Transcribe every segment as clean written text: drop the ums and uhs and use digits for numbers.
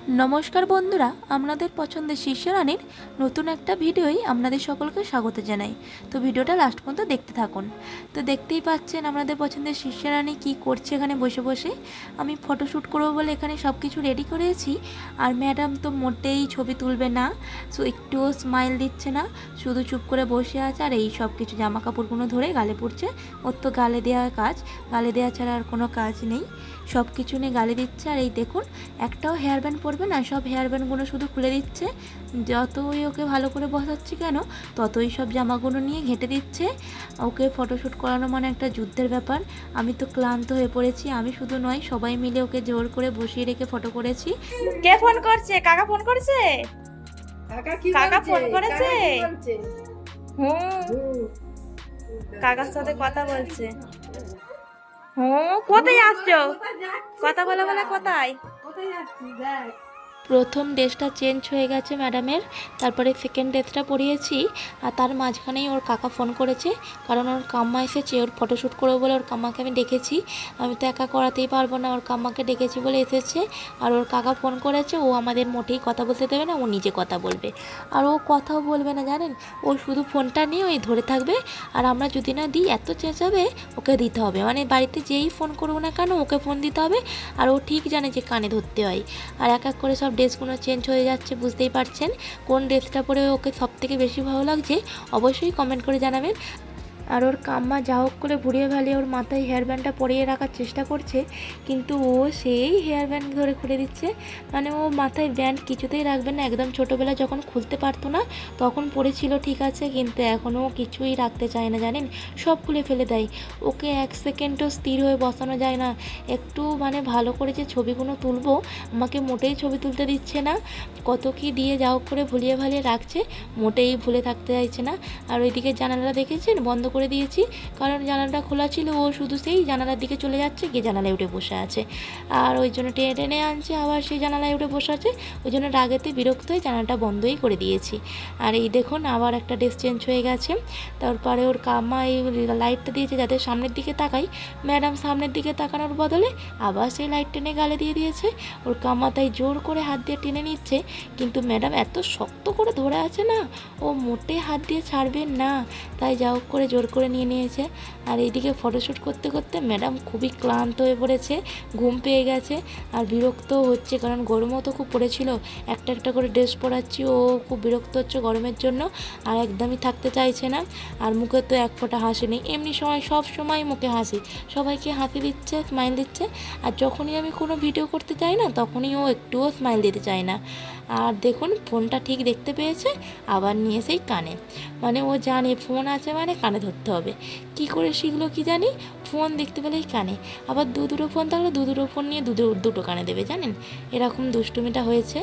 नमस्कार बंधुरा आपनादेर पछंदेर शीर्षरानीर नतून एकटा भिडियोई आपनादेर सकलके स्वागत जानाई। तो भिडियोटा लास्ट पर्यन्त देखते थाकुन। तो देखतेई पाच्छेन आपनादेर पछंदेर शीर्षरानी कि करछे एखाने बसे बसे। आमी फटोशूट करबो बोले एखाने सबकिछु रेडी करेछि और मैडम तो मोटेई छवि तुलबे ना, सो एकटुओ स्माइल दिच्छे ना, शुधु चुप करे बसे आछे और एई सबकिछु जामा कापड़गुलो धरे गाले पड़छे। ओर तो गाले देওয়ার काज, गाले देওয়া ছাড়া আর কোনো কাজ নেই। सब किछु निये गाली दिच्छे और देखुन एकटाओ हेयर बैंड पड़बे ना, सब हेयर बैंडगुलो शुधु खुले दिच्छे। যতই ওকে ভালো করে বসাচ্ছি কেন ততই সব জামাগুলো নিয়ে ঘেঁটে দিচ্ছে। ওকে ফটোশ্যুট করানো মানে একটা যুদ্ধের ব্যাপার। আমি তো ক্লান্ত হয়ে পড়েছি, আমি শুধু নয় সবাই মিলে ওকে জোর করে বসিয়ে রেখে ফটো করেছি। কে ফোন করছে? কাকা ফোন করেছে? কাকা ফোন করেছে? হুম, কাকার সাথে কথা বলছে। হুম, কোথায় আসছো? কথা বলে বলে কোথায়? প্রথম ড্রেসটা চেঞ্জ হয়ে গেছে ম্যাডামের, তারপরে সেকেন্ড ড্রেসটা পরিয়েছি। আর তার মাঝখানেই ওর কাকা ফোন করেছে, কারণ ওর কাম্মা এসেছে। ওর ফটোশ্যুট করবো বলে ওর কাম্মাকে আমি ডেকেছি। আমি তো একা করাতেই পারবো না, ওর কাম্মাকে ডেকেছি বলে এসেছে। আর ওর কাকা ফোন করেছে, ও আমাদের মোটেই কথা বলতে দেবে না, ও নিজে কথা বলবে। আর ও কথাও বলবে না জানেন, ও শুধু ফোনটা নিয়ে ওই ধরে থাকবে। আর আমরা যদি না দিই এত চেঁচাবে, ওকে দিতে হবে। মানে বাড়িতে যেই ফোন করবো না কেন ওকে ফোন দিতে হবে। আর ও ঠিক জানে যে কানে ধরতে হয়। আর এক এক করে সব ড্রেসগুলো চেঞ্জ হয়ে যাচ্ছে, বুঝতেই পারছেন। কোন ড্রেসটা পরে ওকে সবথেকে বেশি ভালো লাগছে অবশ্যই কমেন্ট করে জানাবেন। আর ওর কাম্মা যা হোক করে ঘুরিয়ে ভালিয়ে ওর মাথায় হেয়ার ব্যান্ডটা পরিয়ে রাখার চেষ্টা করছে, কিন্তু ও সেই হেয়ার ব্যান্ড ধরে খুলে দিচ্ছে। মানে ও মাথায় ব্যান্ড কিছুতেই রাখবে না। একদম ছোটোবেলা যখন খুলতে পারতো না তখন পড়েছিল ঠিক আছে, কিন্তু এখনও কিছুই রাখতে চায় না জানেন, সব খুলে ফেলে দেয়। ওকে এক সেকেন্ডও স্থির হয়ে বসানো যায় না। একটু মানে ভালো করে যে ছবিগুলো তুলবো, আমাকে মোটেই ছবি তুলতে দিচ্ছে না। কত কি দিয়ে যা হোক করে ভুলিয়ে ভালিয়ে রাখছে, মোটেই ভুলে থাকতে চাইছে না। আর ওইদিকে জানালাটা দেখেছেন বন্ধ করে দিয়েছি, কারণ জানালাটা খোলা ছিল। ও শুধু সেই জানালার দিকে চলে যাচ্ছে, গিয়ে জানালায় উঠে বসে আছে। আর ওই জন্য টেনে টেনে আনছে, আবার সেই জানালায় উঠে বসে আছে। ওই জন্য রাগেতে বিরক্ত হয়ে জানালাটা বন্ধই করে দিয়েছি। আর এই দেখুন আবার একটা ড্রেস চেঞ্জ হয়ে গেছে। তারপরে ওর কাম্মা এই লাইটটা দিয়েছে যাতে সামনের দিকে তাকাই। ম্যাডাম সামনের দিকে তাকানোর বদলে আবার সেই লাইট টেনে গালে দিয়ে দিয়েছে। ওর কাম্মা তাই জোর করে হাত দিয়ে টেনে নিচ্ছে, কিন্তু ম্যাডাম এত শক্ত করে ধরে আছে না, ও মোটে হাত দিয়ে ছাড়বে না। তাই যা হোক করে জোর করে নিয়ে নিয়েছে। আর এইদিকে ফটোশ্যুট করতে করতে ম্যাডাম খুবই ক্লান্ত হয়ে পড়েছে, ঘুম পেয়ে গেছে। আর বিরক্তও হচ্ছে, কারণ গরমও তো খুব পড়েছিল। একটা একটা করে ড্রেস পরাচ্ছি, ও খুব বিরক্ত হচ্ছে গরমের জন্য। আর একদমই থাকতে চাইছে না। আর মুখে তো এক ফোঁটা হাসি নেই। এমনি সময় সব সময় মুখে হাসি, সবাইকে হাসি দিচ্ছে, স্মাইল দিচ্ছে। আর যখনই আমি কোনো ভিডিও করতে চাই না, তখনই ও একটুও স্মাইল দিতে চায় না। আর দেখুন ফোনটা ঠিক দেখতে পেয়েছে, আবার নিয়ে সেই কানে। মানে ও জানে ফোন আছে মানে কানে ধরতে হবে। কি করে শিখলো কি জানি, ফোন দেখতে পেলেই কানে। আবার দুটো ফোন থাকলে দুটো ফোন নিয়ে দুটো কানে দেবে জানেন, এরকম দুষ্টুমিটা হয়েছে।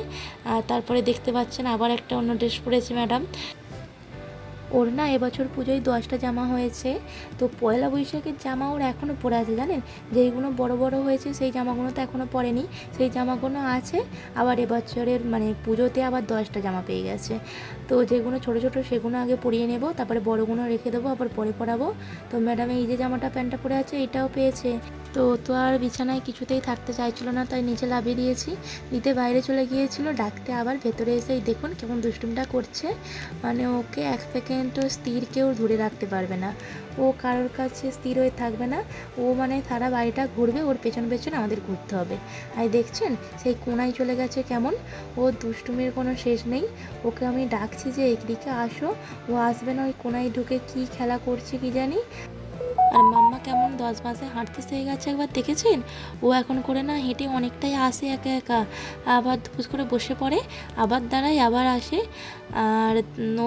আর তারপরে দেখতে পাচ্ছেন আবার একটা অন্য ড্রেস পরেছে ম্যাডাম। ওর না এবছর পুজোয় 10টা জামা হয়েছে। তো পয়লা বৈশাখের জামা ওর এখনও পরে আছে জানেন। যেইগুলো বড় বড় হয়েছে সেই জামাগুলো তো এখনও পরেনি, সেই জামাগুলো আছে। আবার এবছরের মানে পুজোতে আবার 10টা জামা পেয়ে গেছে। তো যেগুলো ছোটো ছোটো সেগুলো আগে পরিয়ে নেব, তারপরে বড়গুলো রেখে দেবো, আবার পরে পরাবো। তো ম্যাডাম এই যে জামাটা প্যান্টটা পরে আছে এইটাও পেয়েছে। তো তো আর বিছানায় কিছুতেই থাকতে চাইছিল না, তাই নিচে লাভিয়ে দিয়েছি। নিতে বাইরে চলে গিয়েছিল, ডাকতে আবার ভেতরে এসেই দেখুন কেমন দুষ্টুমিটা করছে। মানে ওকে এক সেকেন্ডও স্থির কেউ ধরে রাখতে পারবে না, ও কারোর কাছে স্থির হয়ে থাকবে না। ও মানে সারা বাড়িটা ঘুরবে, ওর পেছন পেছন আমাদের ঘুরতে হবে। আর দেখছেন সেই কোনায় চলে গেছে কেমন, ও দুষ্টুমির কোনো শেষ নেই। ওকে আমি ডাকছি যে এদিকে আসো, ও আসবে না। ওই কোনায় ঢুকে কি খেলা করছে কি জানি। আর মাম্মা কেমন 10 মাসে হাঁটতে শিখে গেছে একবার দেখেছেন? ও এখন করে না হেঁটে অনেকটাই আসে একা একা, আবার ধুস করে বসে পড়ে, আবার দাঁড়ায়, আবার আসে। আর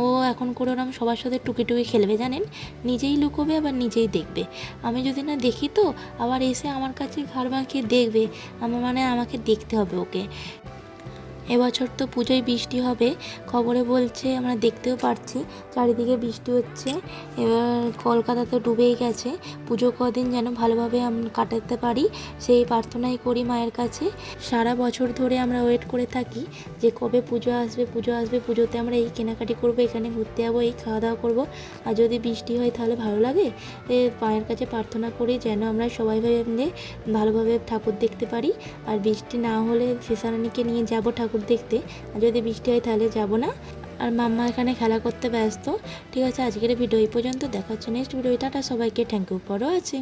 ও এখন করে ওরম সবার সাথে টুকি টুকি খেলবে জানেন, নিজেই লুকোবে আবার নিজেই দেখবে। আমি যদি না দেখি তো আবার এসে আমার কাছে ঘাড় বাঁকিয়ে দেখবে। আমার মানে আমাকে দেখতে হবে ওকে। এবছর তো পুজোয় বৃষ্টি হবে খবরে বলছে, আমরা দেখতেও পাচ্ছি চারিদিকে বৃষ্টি হচ্ছে। এবার কলকাতা তো ডুবেই গেছে, পুজো কদিন যেন ভালোভাবে আমরা কাটাতে পারি সেই প্রার্থনাই করি মায়ের কাছে। সারা বছর ধরে আমরা ওয়েট করে থাকি যে কবে পুজো আসবে, পুজোতে আমরা এই কেনাকাটি করব, এখানে ঘুরতে যাবো, এই খাওয়া দাওয়া করবো। আর যদি বৃষ্টি হয় তাহলে ভালো লাগে। মায়ের কাছে প্রার্থনা করি যেন আমরা সবাই মিলে ভালোভাবে ঠাকুর দেখতে পারি। আর বৃষ্টি না হলে ফিসারানিকে নিয়ে যাব ঠাকুর দেখতে, আর যদি বৃষ্টি হয় তাহলে যাব না। আর মাম্মা এখানে খেলা করতে ব্যস্ত। ঠিক আছে, আজকের ভিডিও এই পর্যন্ত, দেখা হচ্ছে নেক্সট ভিডিও। টাটা সবাইকে, থ্যাংক ইউ ফর ওয়াচিং।